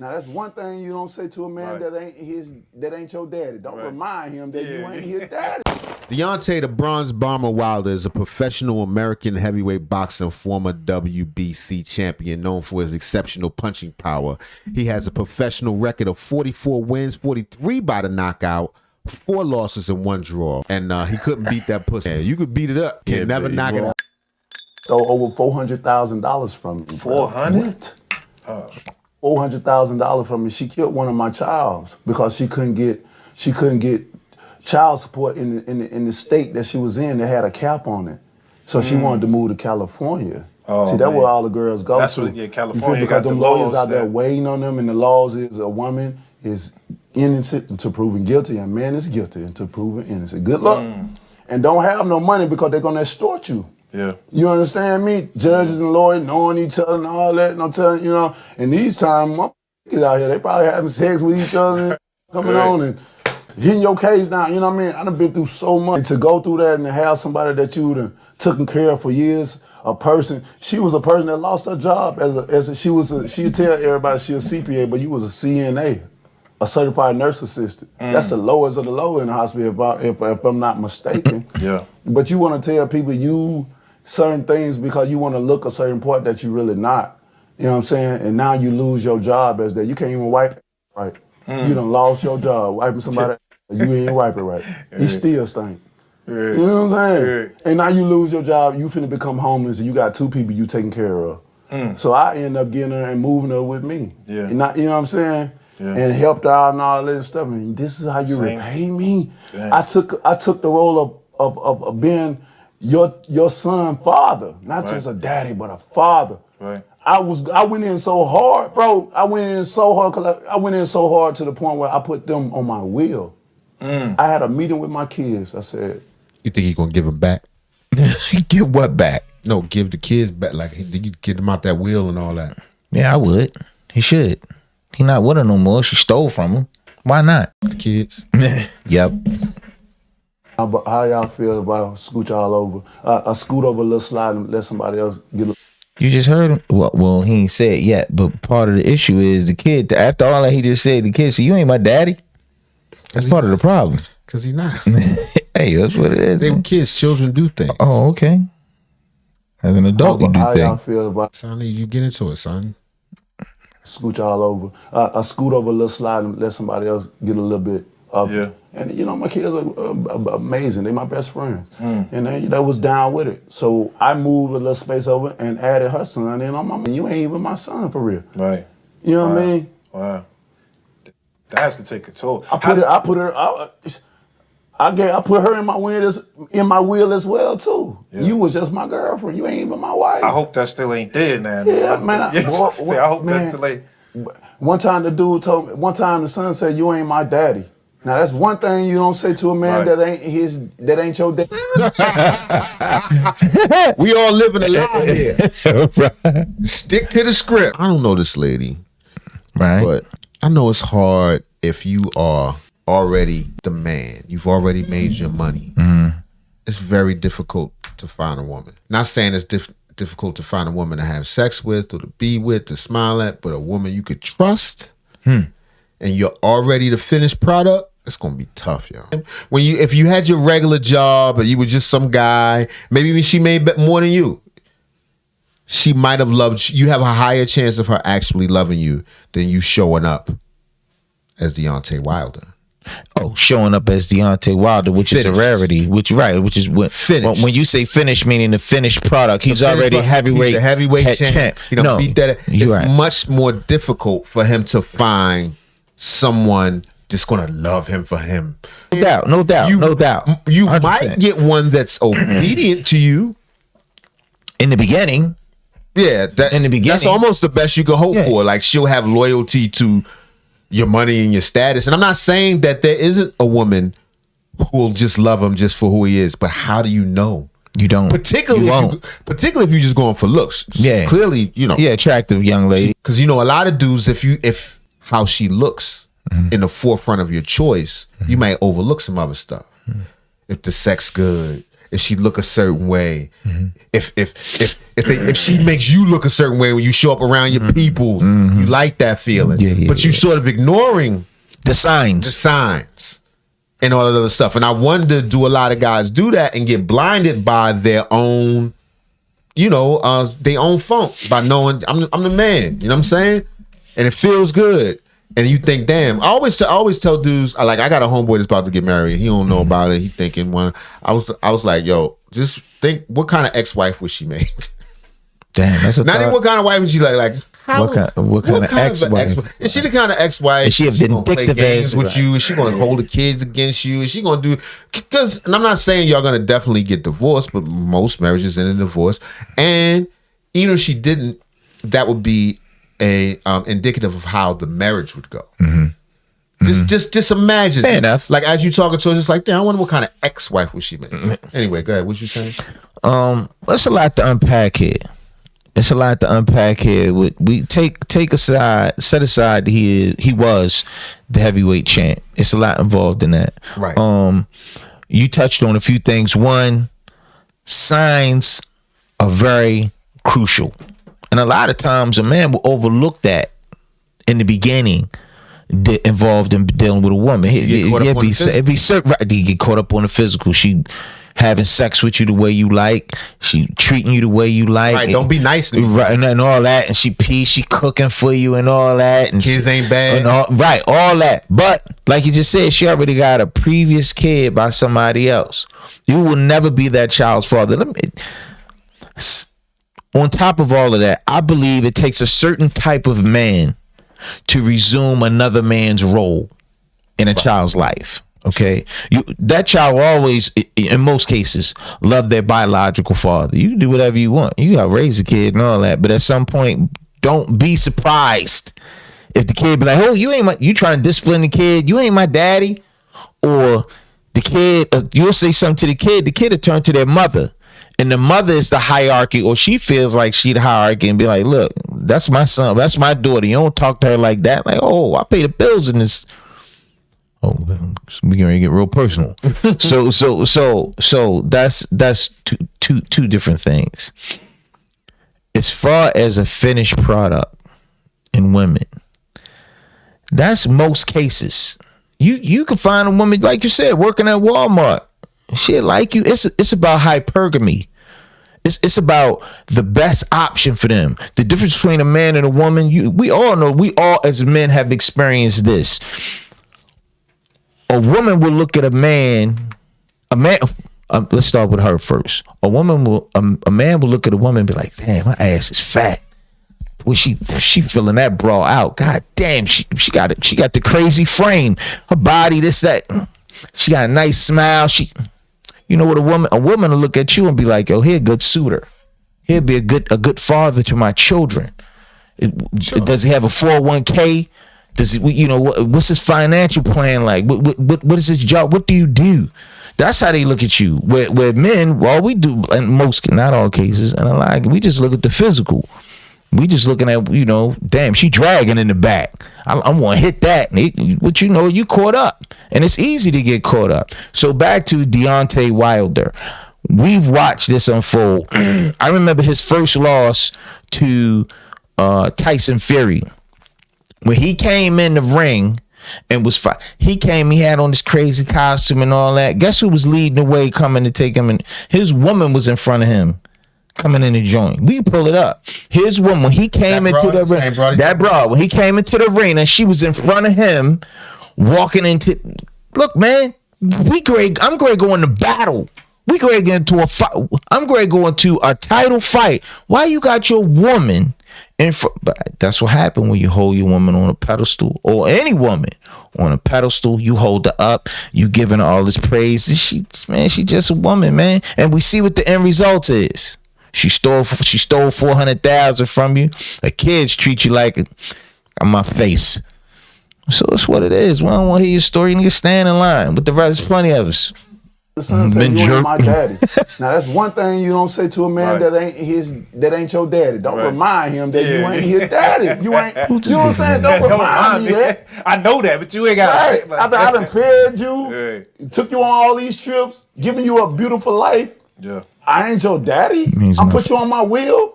Now that's one thing you don't say to a man that ain't your daddy. Don't remind him that you ain't his daddy. Deontay, the Bronze Bomber Wilder, is a professional American heavyweight boxer and former WBC champion known for his exceptional punching power. He has a professional record of 44 wins, 43 by the knockout, 4 losses and 1 draw. And he couldn't beat that pussy. You could beat it up. Can never knock it out. Stole over $400,000 from me. 400? $400,000 from me. She killed one of my childs because she couldn't get child support in the state that she was in. They had a cap on it, so she wanted to move to California. See, that's where all the girls go. That's to. what California because got the the lawyers laws out there that- waiting on them, and the laws is a woman is innocent until proven guilty, and a man is guilty until proven innocent. Good luck, and don't have no money because they're gonna extort you. Yeah. You understand me? Judges and lawyers knowing each other and all that, and I'm telling you, and these times, motherfuckers out here, they probably having sex with each other and coming on and hitting your case down. You know what I mean? I done been through so much. And to go through that and to have somebody that you done taken care of for years, she was a person that lost her job she'd tell everybody she a CPA, but you was a CNA, a certified nurse assistant. That's the lowest of the low in the hospital, if I'm not mistaken. Yeah. But you want to tell people certain things because you want to look a certain part that you really not. You know what I'm saying? And now you lose your job as that. You can't even wipe it right. You done lost your job wiping somebody. You ain't wipe it right. He still stink. You know what I'm saying? And now you lose your job. You finna become homeless and you got 2 people you taking care of. So I end up getting her and moving her with me. Yeah. And you know what I'm saying? Yeah. And helped her out and all that stuff. And this is how you repay me. Damn. I took the role of being your son father, not just a daddy, but a father. Right. I went in so hard, bro. I went in so hard to the point where I put them on my will. I had a meeting with my kids. I said, You think he gonna give them back? Give what back? No, give the kids back. Like, you get them out that wheel and all that. Yeah, I would. He should. He not with her no more. She stole from him. Why not? The kids. Yep. How y'all feel about scooch all over? Scoot over a little slide and let somebody else get a... You just heard him. Well, he ain't said it yet, but part of the issue is the kid, after all that he just said, the kid said, you ain't my daddy. That's part of the problem. Because he not. Hey, that's what it is. They were kids. Children do things. Oh, okay. As an adult, you do how y'all things. feel about... Son, you get into it, son. Scooch all over. Scoot over a little slide and let somebody else get a little bit of it. And my kids are amazing. They're my best friends. And they was down with it. So I moved a little space over and added her son in on my... You ain't even my son for real. Right. You know what I mean? Wow. That has to take a toll. I put her in my wheel as well too. Yeah. You was just my girlfriend. You ain't even my wife. I hope that still ain't dead now. Yeah, man. I hope that still ain't. One time the dude told me. One time the son said, "You ain't my daddy." Now that's one thing you don't say to a man that ain't your daddy. We all living a lie here. Stick to the script. I don't know this lady, right? But I know it's hard if you are already the man. You've already made your money. It's very difficult to find a woman. Not saying it's difficult to find a woman to have sex with or to be with, to smile at, but a woman you could trust and you're already the finished product. It's gonna be tough, yo. If you had your regular job and you were just some guy, maybe she made more than you. She might have loved you. You have a higher chance of her actually loving you than you showing up as Deontay Wilder. Oh, showing up as Deontay Wilder, which is a rarity. Which is what finished. When you say finished, meaning the finished product, he's already heavyweight. He's a heavyweight champ. Beat that. It's much more difficult for him to find someone that's gonna love him for him. No doubt. You 100%. might get one that's obedient to you in the beginning. Yeah, in the beginning, that's almost the best you can hope for. Like, she'll have loyalty to your money and your status. And I'm not saying that there isn't a woman who will just love him just for who he is, but how do you know? You don't. Particularly if you're just going for looks. Yeah. Clearly, attractive young lady. Because a lot of dudes, if how she looks in the forefront of your choice, you might overlook some other stuff. If the sex good, if she look a certain way, if she makes you look a certain way when you show up around your peoples, you like that feeling. But you sort of ignoring the signs. And all that other stuff. And I wonder, do a lot of guys do that and get blinded by their own, their own funk, by knowing I'm the man, you know what I'm saying? And it feels good. And you think, damn, I always tell dudes, I got a homeboy that's about to get married. He don't know about it. He thinking I was like, yo, just think, what kind of ex-wife would she make? Damn, that's not even what kind of wife would she like? What kind of ex-wife? Is she the kind of ex-wife? Is she a vindictive games with you? Is she going to hold the kids against you? Is she going to do? Because, and I'm not saying y'all going to definitely get divorced, but most marriages end in divorce. And even if she didn't, that would be a indicative of how the marriage would go. Just imagine. Fair enough. Like as you talking to her, just like, damn, I wonder what kind of ex-wife would she make. Anyway, go ahead. What you saying? That's a lot to unpack here. It's a lot to unpack here. We set aside he was the heavyweight champ. It's a lot involved in that. Right. You touched on a few things. One, signs are very crucial, and a lot of times a man will overlook that in the beginning. Involved in dealing with a woman, he get caught up on the physical. She having sex with you the way you like. She treating you the way you like. Right, don't be nice to me. Right, and all that. And she cooking for you and all that. And kids ain't bad. And all that. But like you just said, she already got a previous kid by somebody else. You will never be that child's father. On top of all of that, I believe it takes a certain type of man to resume another man's role in a child's life. Okay, that child will always, in most cases, love their biological father. You can do whatever you want. You got to raise a kid and all that, but at some point, don't be surprised if the kid be like, "Oh, you trying to discipline the kid? You ain't my daddy." Or the kid, you'll say something to the kid will turn to their mother. And the mother is the hierarchy, or she feels like she the hierarchy and be like, look, that's my son, that's my daughter. You don't talk to her like that. Like, oh, I pay the bills in this. Oh, we're gonna get real personal. So that's two different things. As far as a finished product in women, that's most cases. You can find a woman, like you said, working at Walmart. She like you. It's about hypergamy. It's about the best option for them. The difference between a man and a woman, we all know, we all as men have experienced this. A woman will look at a man, let's start with her first. A man will look at a woman and be like, damn, my ass is fat. Well, she filling that bra out. God damn, she got the crazy frame. Her body, this, that. She got a nice smile. You know what, a woman will look at you and be like, yo, he a good suitor. He'll be a good father to my children. Does he have a 401k? Does he, what's his financial plan like? What is his job? What do you do? That's how they look at you. Where men, well, we do, in most, not all cases, and we just look at the physical. We just looking at, damn, she dragging in the back. I'm going to hit that. But you caught up. And it's easy to get caught up. So back to Deontay Wilder. We've watched this unfold. I remember his first loss to Tyson Fury. When he came in the ring and he had on this crazy costume and all that. Guess who was leading the way coming to take him in? His woman was in front of him. Coming in the joint. We pull it up. His woman, when he came into the ring, when he came into the arena, she was in front of him, walking into. Look, man, I'm great to go into battle. We great to get into a fight. I'm great to go into a title fight. Why you got your woman in front? But that's what happened when you hold your woman on a pedestal, or any woman on a pedestal. You hold her up. You giving her all this praise. She just a woman, man. And we see what the end result is. She stole $400,000 from you. The kids treat you like on my face. So it's what it is. Well, I don't want to hear your story. You need to stand in line. But the rest, there's plenty of us. The son said, you ain't my daddy. Now that's one thing you don't say to a man that ain't your daddy. Don't remind him that you ain't his daddy. You know what I'm saying? Don't remind me that. I know that, but you ain't got right. I done fed you, took you on all these trips, giving you a beautiful life. Yeah. I ain't your daddy. Means I put nothing. you on my wheel.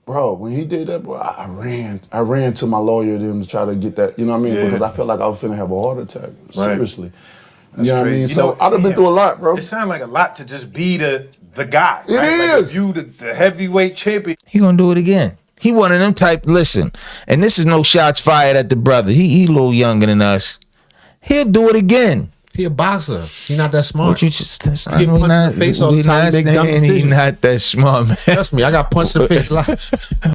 Bro, when he did that, bro, I ran to my lawyer to try to get that, you know what I mean? Yeah. Because I felt like I was finna have a heart attack. Seriously. You know what I crazy. mean? You So know, I'd have been damn. through a lot, bro. It sounds like a lot to just be the guy. It right? Like is. if you the heavyweight champion. He gonna do it again. He one of them type. Listen, and this is no shots fired at the brother. He a little younger than us. He'll do it again. He a boxer. He not that smart. But you just Get punched in the face all the time, make dumb He decisions. not that smart, man. Trust me, I got punched in the face a lot.